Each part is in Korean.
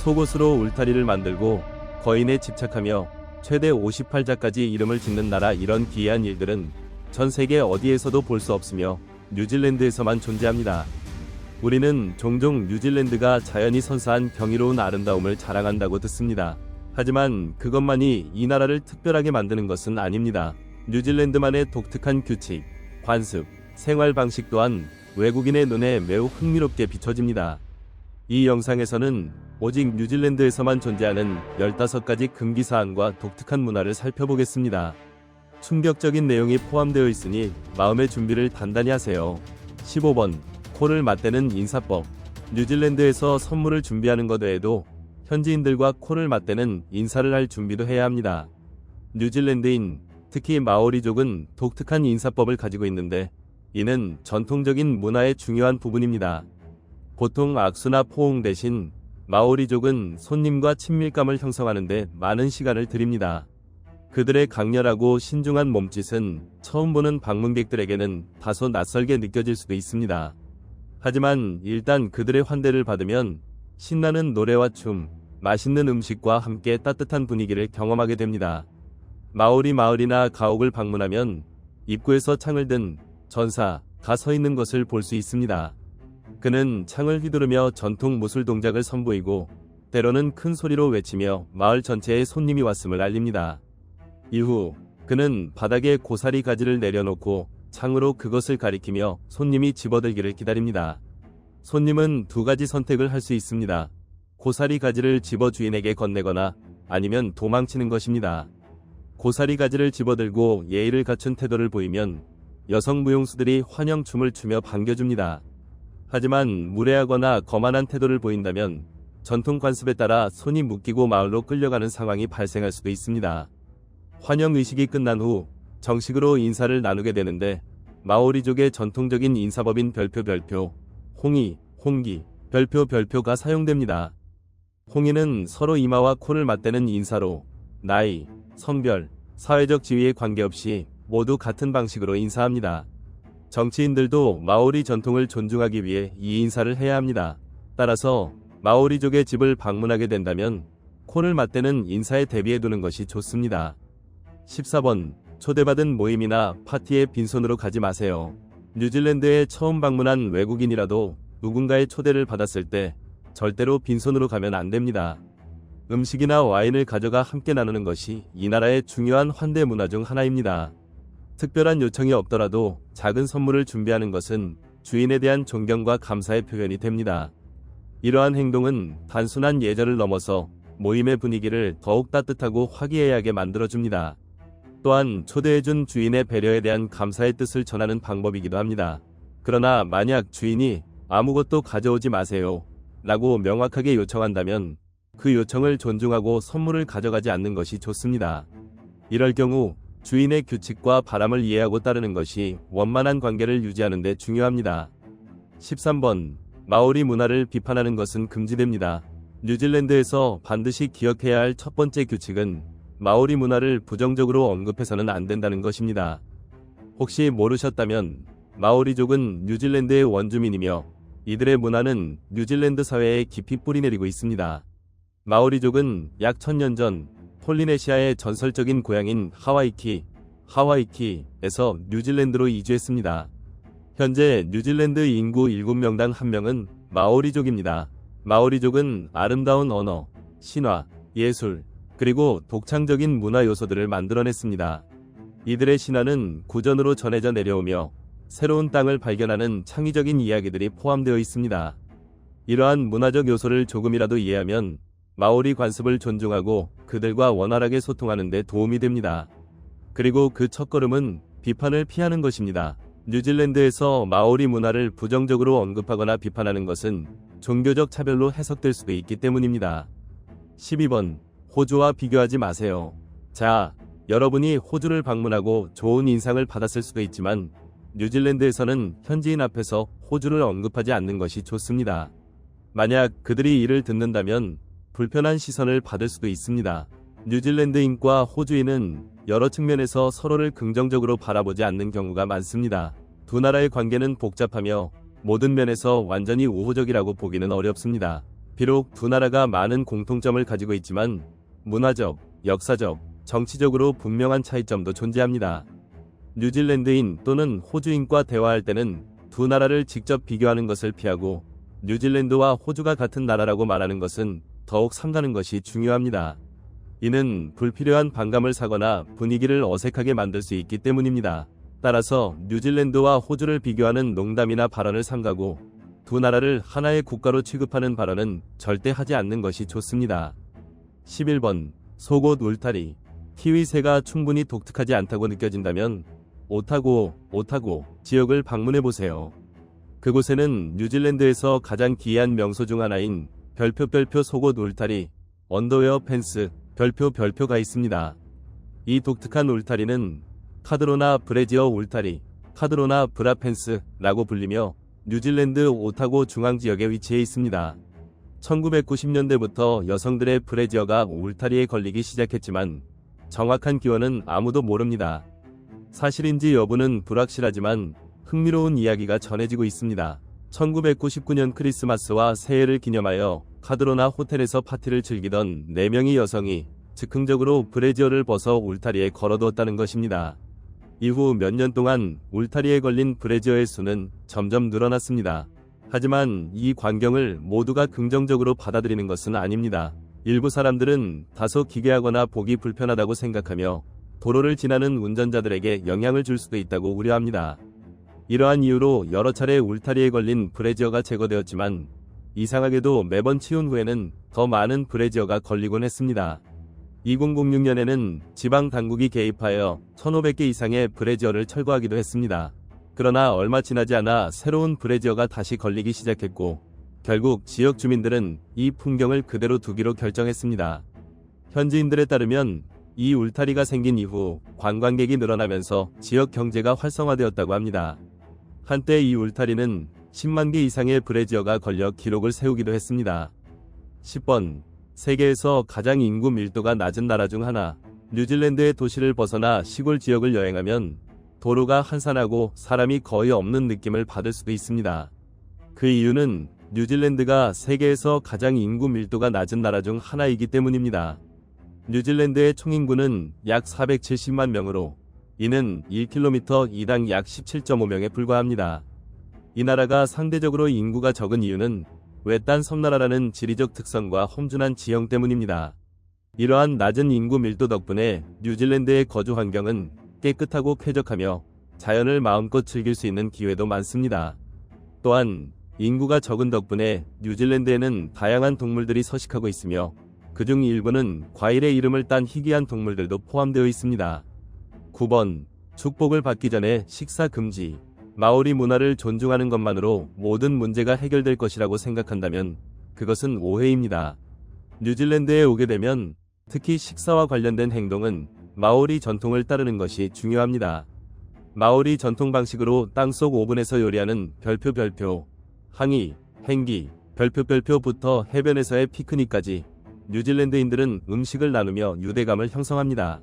속옷으로 울타리를 만들고 거인에 집착하며 최대 58자까지 이름을 짓는 나라. 이런 기이한 일들은 전 세계 어디에서도 볼 수 없으며 뉴질랜드에서만 존재합니다. 우리는 종종 뉴질랜드가 자연이 선사한 경이로운 아름다움을 자랑한다고 듣습니다. 하지만 그것만이 이 나라를 특별하게 만드는 것은 아닙니다. 뉴질랜드만의 독특한 규칙, 관습, 생활 방식 또한 외국인의 눈에 매우 흥미롭게 비춰집니다. 이 영상에서는 오직 뉴질랜드에서만 존재하는 15가지 금기사항과 독특한 문화를 살펴보겠습니다. 충격적인 내용이 포함되어 있으니 마음의 준비를 단단히 하세요. 15번. 코를 맞대는 인사법. 뉴질랜드에서 선물을 준비하는 것 외에도 현지인들과 코를 맞대는 인사를 할 준비도 해야 합니다. 뉴질랜드인, 특히 마오리족은 독특한 인사법을 가지고 있는데 이는 전통적인 문화의 중요한 부분입니다. 보통 악수나 포옹 대신 마오리족은 손님과 친밀감을 형성하는 데 많은 시간을 들입니다. 그들의 강렬하고 신중한 몸짓은 처음 보는 방문객들에게는 다소 낯설게 느껴질 수도 있습니다. 하지만 일단 그들의 환대를 받으면 신나는 노래와 춤, 맛있는 음식과 함께 따뜻한 분위기를 경험하게 됩니다. 마오리 마을이나 가옥을 방문하면 입구에서 창을 든 전사가 서 있는 것을 볼 수 있습니다. 그는 창을 휘두르며 전통 무술 동작을 선보이고 때로는 큰 소리로 외치며 마을 전체에 손님이 왔음을 알립니다. 이후 그는 바닥에 고사리 가지를 내려놓고 창으로 그것을 가리키며 손님이 집어들기를 기다립니다. 손님은 두 가지 선택을 할 수 있습니다. 고사리 가지를 집어 주인에게 건네거나 아니면 도망치는 것입니다. 고사리 가지를 집어들고 예의를 갖춘 태도를 보이면 여성 무용수들이 환영춤을 추며 반겨줍니다. 하지만 무례하거나 거만한 태도를 보인다면 전통 관습에 따라 손이 묶이고 마을로 끌려가는 상황이 발생할 수도 있습니다. 환영 의식이 끝난 후 정식으로 인사를 나누게 되는데 마오리족의 전통적인 인사법인 별표, 홍이, 홍기, 별표가 사용됩니다. 홍이는 서로 이마와 코를 맞대는 인사로 나이, 성별, 사회적 지위에 관계없이 모두 같은 방식으로 인사합니다. 정치인들도 마오리 전통을 존중하기 위해 이 인사를 해야 합니다. 따라서 마오리족의 집을 방문하게 된다면 코를 맞대는 인사에 대비해두는 것이 좋습니다. 14번. 초대받은 모임이나 파티에 빈손으로 가지 마세요. 뉴질랜드에 처음 방문한 외국인이라도 누군가의 초대를 받았을 때 절대로 빈손으로 가면 안 됩니다. 음식이나 와인을 가져가 함께 나누는 것이 이 나라의 중요한 환대 문화 중 하나입니다. 특별한 요청이 없더라도 작은 선물을 준비하는 것은 주인에 대한 존경과 감사의 표현이 됩니다. 이러한 행동은 단순한 예절을 넘어서 모임의 분위기를 더욱 따뜻하고 화기애애하게 만들어줍니다. 또한 초대해준 주인의 배려에 대한 감사의 뜻을 전하는 방법이기도 합니다. 그러나 만약 주인이 아무것도 가져오지 마세요 라고 명확하게 요청한다면 그 요청을 존중하고 선물을 가져가지 않는 것이 좋습니다. 이럴 경우 주인의 규칙과 바람을 이해하고 따르는 것이 원만한 관계를 유지하는 데 중요합니다. 13번. 마오리 문화를 비판하는 것은 금지됩니다. 뉴질랜드에서 반드시 기억해야 할 첫 번째 규칙은 마오리 문화를 부정적으로 언급해서는 안 된다는 것입니다. 혹시 모르셨다면 마오리족은 뉴질랜드의 원주민이며 이들의 문화는 뉴질랜드 사회에 깊이 뿌리내리고 있습니다. 마오리족은 약 1000년 전 폴리네시아의 전설적인 고향인 하와이키에서 뉴질랜드로 이주했습니다. 현재 뉴질랜드 인구 7명당 1명은 마오리족입니다. 마오리족은 아름다운 언어, 신화, 예술, 그리고 독창적인 문화 요소들을 만들어냈습니다. 이들의 신화는 구전으로 전해져 내려오며 새로운 땅을 발견하는 창의적인 이야기들이 포함되어 있습니다. 이러한 문화적 요소를 조금이라도 이해하면 마오리 관습을 존중하고 그들과 원활하게 소통하는 데 도움이 됩니다. 그리고 그 첫걸음은 비판을 피하는 것입니다. 뉴질랜드에서 마오리 문화를 부정적으로 언급하거나 비판하는 것은 종교적 차별로 해석될 수도 있기 때문입니다. 12번. 호주와 비교하지 마세요. 자, 여러분이 호주를 방문하고 좋은 인상을 받았을 수도 있지만 뉴질랜드에서는 현지인 앞에서 호주를 언급하지 않는 것이 좋습니다. 만약 그들이 이를 듣는다면 불편한 시선을 받을 수도 있습니다. 뉴질랜드인과 호주인은 여러 측면에서 서로를 긍정적으로 바라보지 않는 경우가 많습니다. 두 나라의 관계는 복잡하며 모든 면에서 완전히 우호적이라고 보기는 어렵습니다. 비록 두 나라가 많은 공통점을 가지고 있지만 문화적, 역사적, 정치적으로 분명한 차이점도 존재합니다. 뉴질랜드인 또는 호주인과 대화할 때는 두 나라를 직접 비교하는 것을 피하고 뉴질랜드와 호주가 같은 나라라고 말하는 것은 더욱 삼가는 것이 중요합니다. 이는 불필요한 반감을 사거나 분위기를 어색하게 만들 수 있기 때문입니다. 따라서 뉴질랜드와 호주를 비교하는 농담이나 발언을 삼가고 두 나라를 하나의 국가로 취급하는 발언은 절대 하지 않는 것이 좋습니다. 11번 속옷 울타리. 키위새가 충분히 독특하지 않다고 느껴진다면 오타고 지역을 방문해보세요. 그곳에는 뉴질랜드에서 가장 기이한 명소 중 하나인 별표 속옷 울타리, 언더웨어 펜스, 별표가 있습니다. 이 독특한 울타리는 카드로나 브래지어 울타리, 카드로나 브라펜스라고 불리며 뉴질랜드 오타고 중앙지역에 위치해 있습니다. 1990년대부터 여성들의 브래지어가 울타리에 걸리기 시작했지만 정확한 기원은 아무도 모릅니다. 사실인지 여부는 불확실하지만 흥미로운 이야기가 전해지고 있습니다. 1999년 크리스마스와 새해를 기념하여 카드로나 호텔에서 파티를 즐기던 4명의 여성이 즉흥적으로 브래지어를 벗어 울타리에 걸어두었다는 것입니다. 이후 몇 년 동안 울타리에 걸린 브래지어의 수는 점점 늘어났습니다. 하지만 이 광경을 모두가 긍정적으로 받아들이는 것은 아닙니다. 일부 사람들은 다소 기괴하거나 보기 불편하다고 생각하며 도로를 지나는 운전자들에게 영향을 줄 수도 있다고 우려합니다. 이러한 이유로 여러 차례 울타리에 걸린 브래지어가 제거되었지만 이상하게도 매번 치운 후에는 더 많은 브래지어가 걸리곤 했습니다. 2006년에는 지방 당국이 개입하여 1,500개 이상의 브래지어를 철거하기도 했습니다. 그러나 얼마 지나지 않아 새로운 브래지어가 다시 걸리기 시작했고 결국 지역 주민들은 이 풍경을 그대로 두기로 결정했습니다. 현지인들에 따르면 이 울타리가 생긴 이후 관광객이 늘어나면서 지역 경제가 활성화되었다고 합니다. 한때 이 울타리는 10만 개 이상의 브래지어가 걸려 기록을 세우기도 했습니다. 10번 세계에서 가장 인구 밀도가 낮은 나라 중 하나. 뉴질랜드의 도시를 벗어나 시골 지역을 여행하면 도로가 한산하고 사람이 거의 없는 느낌을 받을 수도 있습니다. 그 이유는 뉴질랜드가 세계에서 가장 인구 밀도가 낮은 나라 중 하나이기 때문입니다. 뉴질랜드의 총인구는 약 470만 명으로 이는 1km 이당 약 17.5명에 불과합니다. 이 나라가 상대적으로 인구가 적은 이유는 외딴 섬나라라는 지리적 특성과 험준한 지형 때문입니다. 이러한 낮은 인구 밀도 덕분에 뉴질랜드의 거주 환경은 깨끗하고 쾌적하며 자연을 마음껏 즐길 수 있는 기회도 많습니다. 또한 인구가 적은 덕분에 뉴질랜드에는 다양한 동물들이 서식하고 있으며 그중 일부는 과일의 이름을 딴 희귀한 동물들도 포함되어 있습니다. 9번 축복을 받기 전에 식사 금지. 마오리 문화를 존중하는 것만으로 모든 문제가 해결될 것이라고 생각한다면 그것은 오해입니다. 뉴질랜드에 오게 되면 특히 식사와 관련된 행동은 마오리 전통을 따르는 것이 중요합니다. 마오리 전통 방식으로 땅속 오븐에서 요리하는 별표, 항이, 행기, 별표부터 해변에서의 피크닉까지 뉴질랜드인들은 음식을 나누며 유대감을 형성합니다.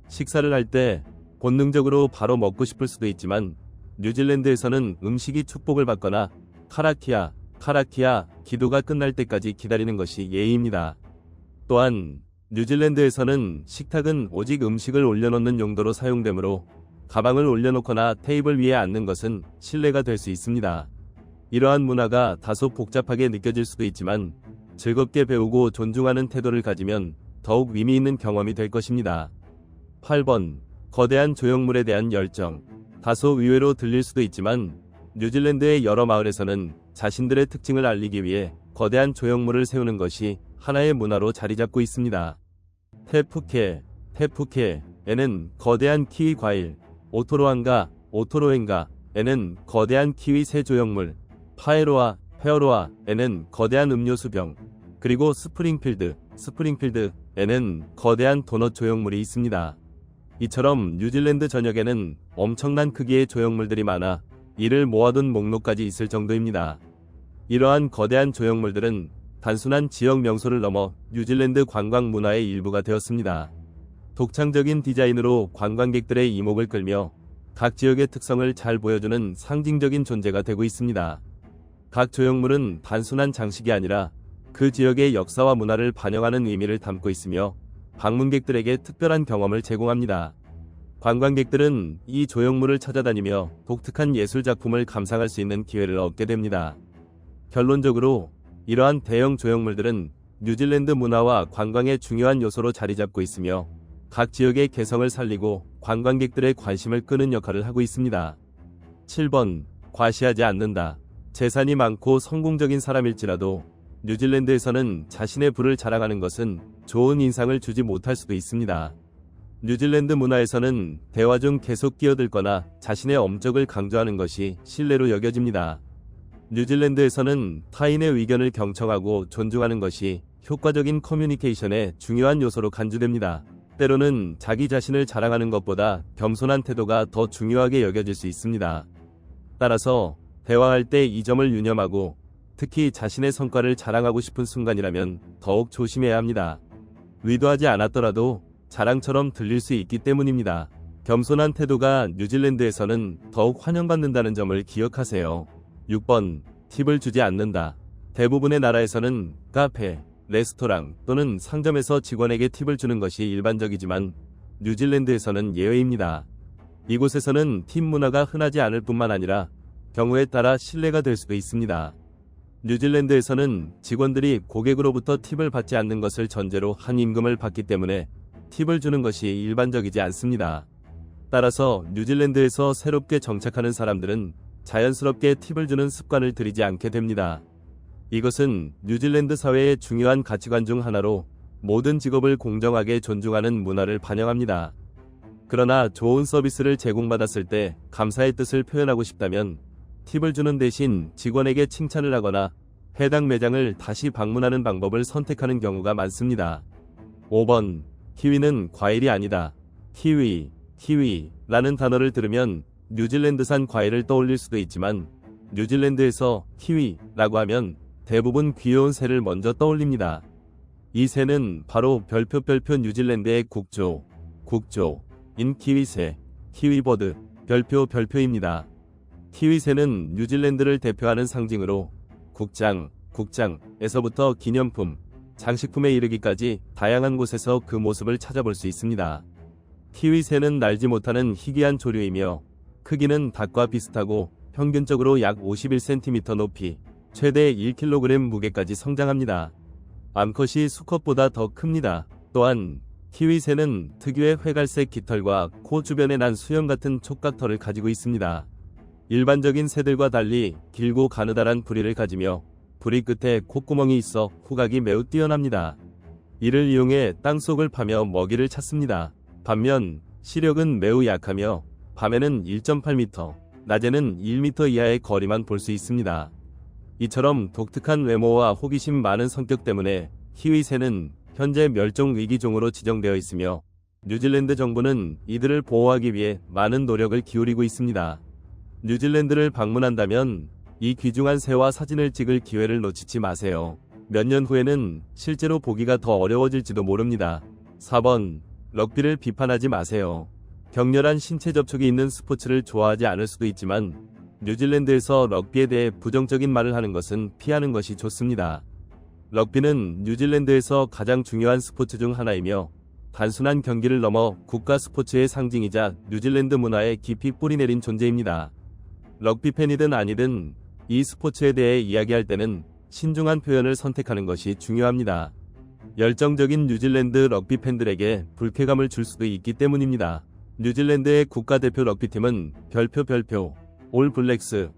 식사를 할 때 본능적으로 바로 먹고 싶을 수도 있지만 뉴질랜드에서는 음식이 축복을 받거나 카라키아, 기도가 끝날 때까지 기다리는 것이 예의입니다. 또한 뉴질랜드에서는 식탁은 오직 음식을 올려놓는 용도로 사용되므로 가방을 올려놓거나 테이블 위에 앉는 것은 실례가 될 수 있습니다. 이러한 문화가 다소 복잡하게 느껴질 수도 있지만 즐겁게 배우고 존중하는 태도를 가지면 더욱 의미 있는 경험이 될 것입니다. 8번 거대한 조형물에 대한 열정. 다소 의외로 들릴 수도 있지만 뉴질랜드의 여러 마을에서는 자신들의 특징을 알리기 위해 거대한 조형물을 세우는 것이 하나의 문화로 자리 잡고 있습니다. 테푸케에는 거대한 키위 과일, 오토로행가에는 거대한 키위 새 조형물, 페어로아에는 거대한 음료수병, 그리고 스프링필드에는 거대한 도넛 조형물이 있습니다. 이처럼 뉴질랜드 전역에는 엄청난 크기의 조형물들이 많아 이를 모아둔 목록까지 있을 정도입니다. 이러한 거대한 조형물들은 단순한 지역 명소를 넘어 뉴질랜드 관광 문화의 일부가 되었습니다. 독창적인 디자인으로 관광객들의 이목을 끌며 각 지역의 특성을 잘 보여주는 상징적인 존재가 되고 있습니다. 각 조형물은 단순한 장식이 아니라 그 지역의 역사와 문화를 반영하는 의미를 담고 있으며 방문객들에게 특별한 경험을 제공합니다. 관광객들은 이 조형물을 찾아다니며 독특한 예술 작품을 감상할 수 있는 기회를 얻게 됩니다. 결론적으로 이러한 대형 조형물들은 뉴질랜드 문화와 관광의 중요한 요소로 자리 잡고 있으며 각 지역의 개성을 살리고 관광객들의 관심을 끄는 역할을 하고 있습니다. 7번. 과시하지 않는다. 재산이 많고 성공적인 사람일지라도 뉴질랜드에서는 자신의 부를 자랑하는 것은 좋은 인상을 주지 못할 수도 있습니다. 뉴질랜드 문화에서는 대화 중 계속 끼어들거나 자신의 업적을 강조하는 것이 신뢰로 여겨집니다. 뉴질랜드에서는 타인의 의견을 경청하고 존중하는 것이 효과적인 커뮤니케이션의 중요한 요소로 간주됩니다. 때로는 자기 자신을 자랑하는 것보다 겸손한 태도가 더 중요하게 여겨질 수 있습니다. 따라서 대화할 때 이 점을 유념하고 특히 자신의 성과를 자랑하고 싶은 순간이라면 더욱 조심해야 합니다. 의도하지 않았더라도 자랑처럼 들릴 수 있기 때문입니다. 겸손한 태도가 뉴질랜드에서는 더욱 환영받는다는 점을 기억하세요. 6번. 팁을 주지 않는다. 대부분의 나라에서는 카페, 레스토랑 또는 상점에서 직원에게 팁을 주는 것이 일반적이지만 뉴질랜드에서는 예외입니다. 이곳에서는 팁 문화가 흔하지 않을 뿐만 아니라 경우에 따라 신뢰가 될 수도 있습니다. 뉴질랜드에서는 직원들이 고객으로부터 팁을 받지 않는 것을 전제로 한 임금을 받기 때문에 팁을 주는 것이 일반적이지 않습니다. 따라서 뉴질랜드에서 새롭게 정착하는 사람들은 자연스럽게 팁을 주는 습관을 들이지 않게 됩니다. 이것은 뉴질랜드 사회의 중요한 가치관 중 하나로 모든 직업을 공정하게 존중하는 문화를 반영합니다. 그러나 좋은 서비스를 제공받았을 때 감사의 뜻을 표현하고 싶다면 팁을 주는 대신 직원에게 칭찬을 하거나 해당 매장을 다시 방문하는 방법을 선택하는 경우가 많습니다. 5번. 키위는 과일이 아니다. 키위라는 단어를 들으면 뉴질랜드산 과일을 떠올릴 수도 있지만 뉴질랜드에서 키위라고 하면 대부분 귀여운 새를 먼저 떠올립니다. 이 새는 바로 별표 뉴질랜드의 국조인 키위새, 키위버드, 별표입니다. 키위새는 뉴질랜드를 대표하는 상징으로 국장에서부터 기념품, 장식품에 이르기까지 다양한 곳에서 그 모습을 찾아볼 수 있습니다. 키위새는 날지 못하는 희귀한 조류이며 크기는 닭과 비슷하고 평균적으로 약 51cm 높이 최대 1kg 무게까지 성장합니다. 암컷이 수컷보다 더 큽니다. 또한 키위새는 특유의 회갈색 깃털과 코 주변에 난 수염 같은 촉각털을 가지고 있습니다. 일반적인 새들과 달리 길고 가느다란 부리를 가지며 부리 끝에 콧구멍이 있어 후각이 매우 뛰어납니다. 이를 이용해 땅속을 파며 먹이를 찾습니다. 반면 시력은 매우 약하며 밤에는 1.8m, 낮에는 1m 이하의 거리만 볼 수 있습니다. 이처럼 독특한 외모와 호기심 많은 성격 때문에 키위새는 현재 멸종 위기종으로 지정되어 있으며 뉴질랜드 정부는 이들을 보호하기 위해 많은 노력을 기울이고 있습니다. 뉴질랜드를 방문한다면 이 귀중한 새와 사진을 찍을 기회를 놓치지 마세요. 몇 년 후에는 실제로 보기가 더 어려워질지도 모릅니다. 4번. 럭비를 비판하지 마세요. 격렬한 신체 접촉이 있는 스포츠를 좋아하지 않을 수도 있지만 뉴질랜드에서 럭비에 대해 부정적인 말을 하는 것은 피하는 것이 좋습니다. 럭비는 뉴질랜드에서 가장 중요한 스포츠 중 하나이며 단순한 경기를 넘어 국가 스포츠의 상징이자 뉴질랜드 문화에 깊이 뿌리내린 존재입니다. 럭비 팬이든 아니든 이 스포츠에 대해 이야기할 때는 신중한 표현을 선택하는 것이 중요합니다. 열정적인 뉴질랜드 럭비 팬들에게 불쾌감을 줄 수도 있기 때문입니다. 뉴질랜드의 국가대표 럭비팀은 별표 올블랙스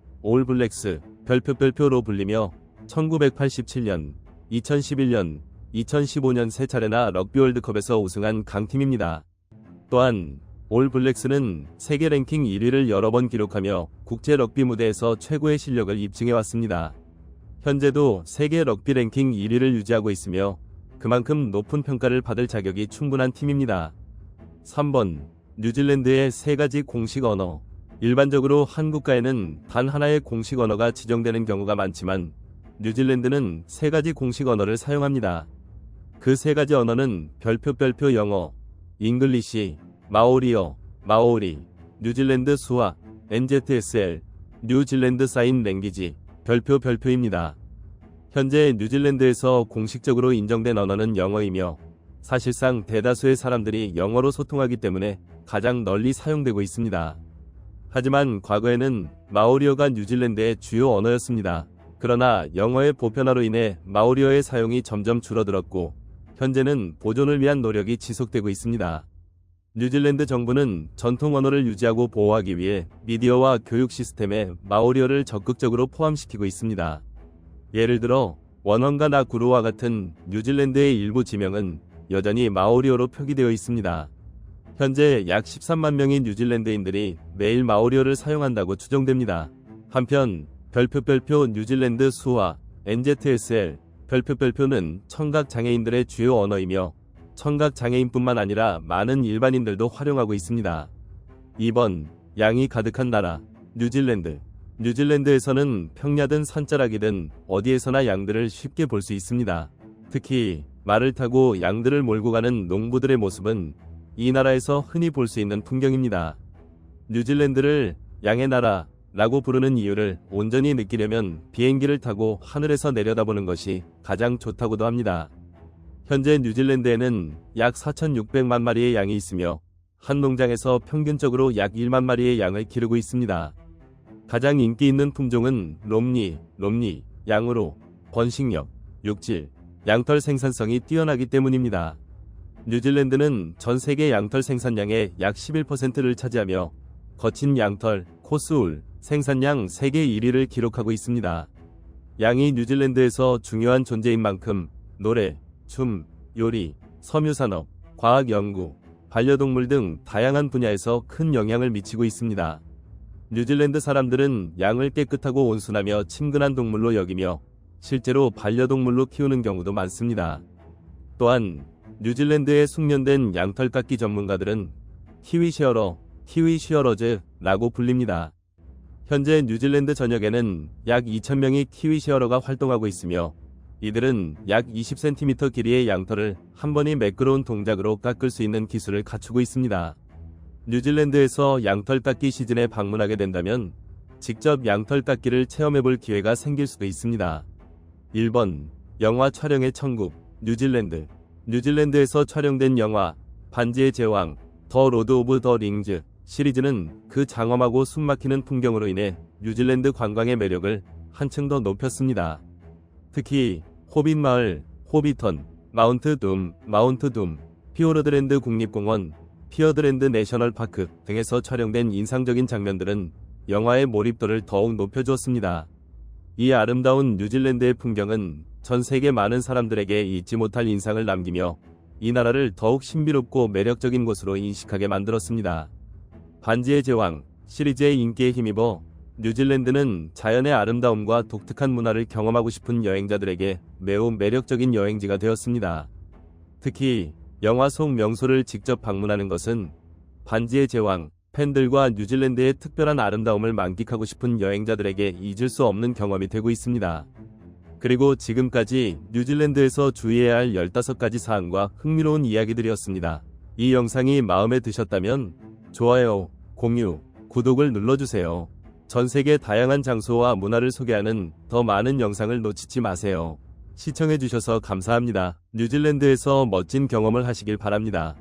별표로 불리며 1987년, 2011년, 2015년 세 차례나 럭비 월드컵에서 우승한 강팀입니다. 또한 올블랙스는 세계 랭킹 1위를 여러 번 기록하며 국제 럭비 무대에서 최고의 실력을 입증해왔습니다. 현재도 세계 럭비 랭킹 1위를 유지하고 있으며 그만큼 높은 평가를 받을 자격이 충분한 팀입니다. 3번. 뉴질랜드의 세 가지 공식 언어. 일반적으로 한 국가에는 단 하나의 공식 언어가 지정되는 경우가 많지만 뉴질랜드는 세 가지 공식 언어를 사용합니다. 그 세 가지 언어는 별표 영어, 잉글리시, 마오리, 뉴질랜드 수화, NZSL, 뉴질랜드 사인 랭귀지, 별표입니다. 현재 뉴질랜드에서 공식적으로 인정된 언어는 영어이며 사실상 대다수의 사람들이 영어로 소통하기 때문에 가장 널리 사용되고 있습니다. 하지만 과거에는 마오리어가 뉴질랜드의 주요 언어였습니다. 그러나 영어의 보편화로 인해 마오리어의 사용이 점점 줄어들었고 현재는 보존을 위한 노력이 지속되고 있습니다. 뉴질랜드 정부는 전통 언어를 유지하고 보호하기 위해 미디어와 교육 시스템에 마오리어를 적극적으로 포함시키고 있습니다. 예를 들어 원언과 나구루와 같은 뉴질랜드의 일부 지명은 여전히 마오리어로 표기되어 있습니다. 현재 약 13만 명의 뉴질랜드인들이 매일 마오리어를 사용한다고 추정됩니다. 한편 별표 뉴질랜드 수화 NZSL 별표는 청각장애인들의 주요 언어이며 청각장애인뿐만 아니라 많은 일반인들도 활용하고 있습니다. 2번 양이 가득한 나라 뉴질랜드. 뉴질랜드에서는 평야든 산자락이든 어디에서나 양들을 쉽게 볼 수 있습니다. 특히 말을 타고 양들을 몰고 가는 농부들의 모습은 이 나라에서 흔히 볼 수 있는 풍경입니다. 뉴질랜드를 양의 나라라고 부르는 이유를 온전히 느끼려면 비행기를 타고 하늘에서 내려다보는 것이 가장 좋다고도 합니다. 현재 뉴질랜드에는 약 4,600만 마리의 양이 있으며 한 농장에서 평균적으로 약 1만 마리의 양을 기르고 있습니다. 가장 인기 있는 품종은 롬니 양으로 번식력, 육질, 양털 생산성이 뛰어나기 때문입니다. 뉴질랜드는 전 세계 양털 생산량의 약 11%를 차지하며 거친 양털, 코스울, 생산량 세계 1위를 기록하고 있습니다. 양이 뉴질랜드에서 중요한 존재인 만큼 노래, 춤, 요리, 섬유산업, 과학연구, 반려동물 등 다양한 분야에서 큰 영향을 미치고 있습니다. 뉴질랜드 사람들은 양을 깨끗하고 온순하며 친근한 동물로 여기며 실제로 반려동물로 키우는 경우도 많습니다. 또한 뉴질랜드의 숙련된 양털 깎기 전문가들은 키위시어러즈라고 불립니다. 현재 뉴질랜드 전역에는 약 2,000명의 키위시어러가 활동하고 있으며 이들은 약 20cm 길이의 양털을 한 번에 매끄러운 동작으로 깎을 수 있는 기술을 갖추고 있습니다. 뉴질랜드에서 양털 깎기 시즌에 방문하게 된다면 직접 양털 깎기를 체험해볼 기회가 생길 수도 있습니다. 1번 영화 촬영의 천국 뉴질랜드. 뉴질랜드에서 촬영된 영화 반지의 제왕 더 로드 오브 더 링즈 시리즈는 그 장엄하고 숨막히는 풍경으로 인해 뉴질랜드 관광의 매력을 한층 더 높였습니다. 특히 호빗 마을, 호비턴, 마운트 둠, 피오르드랜드 국립공원, 피어드랜드 내셔널 파크 등에서 촬영된 인상적인 장면들은 영화의 몰입도를 더욱 높여주었습니다. 이 아름다운 뉴질랜드의 풍경은 전 세계 많은 사람들에게 잊지 못할 인상을 남기며 이 나라를 더욱 신비롭고 매력적인 곳으로 인식하게 만들었습니다. 반지의 제왕 시리즈의 인기에 힘입어 뉴질랜드는 자연의 아름다움과 독특한 문화를 경험하고 싶은 여행자들에게 매우 매력적인 여행지가 되었습니다. 특히 영화 속 명소를 직접 방문하는 것은 반지의 제왕 팬들과 뉴질랜드의 특별한 아름다움을 만끽하고 싶은 여행자들에게 잊을 수 없는 경험이 되고 있습니다. 그리고 지금까지 뉴질랜드에서 주의해야 할 15가지 사항과 흥미로운 이야기들이었습니다. 이 영상이 마음에 드셨다면 좋아요, 공유, 구독을 눌러주세요. 전 세계 다양한 장소와 문화를 소개하는 더 많은 영상을 놓치지 마세요. 시청해주셔서 감사합니다. 뉴질랜드에서 멋진 경험을 하시길 바랍니다.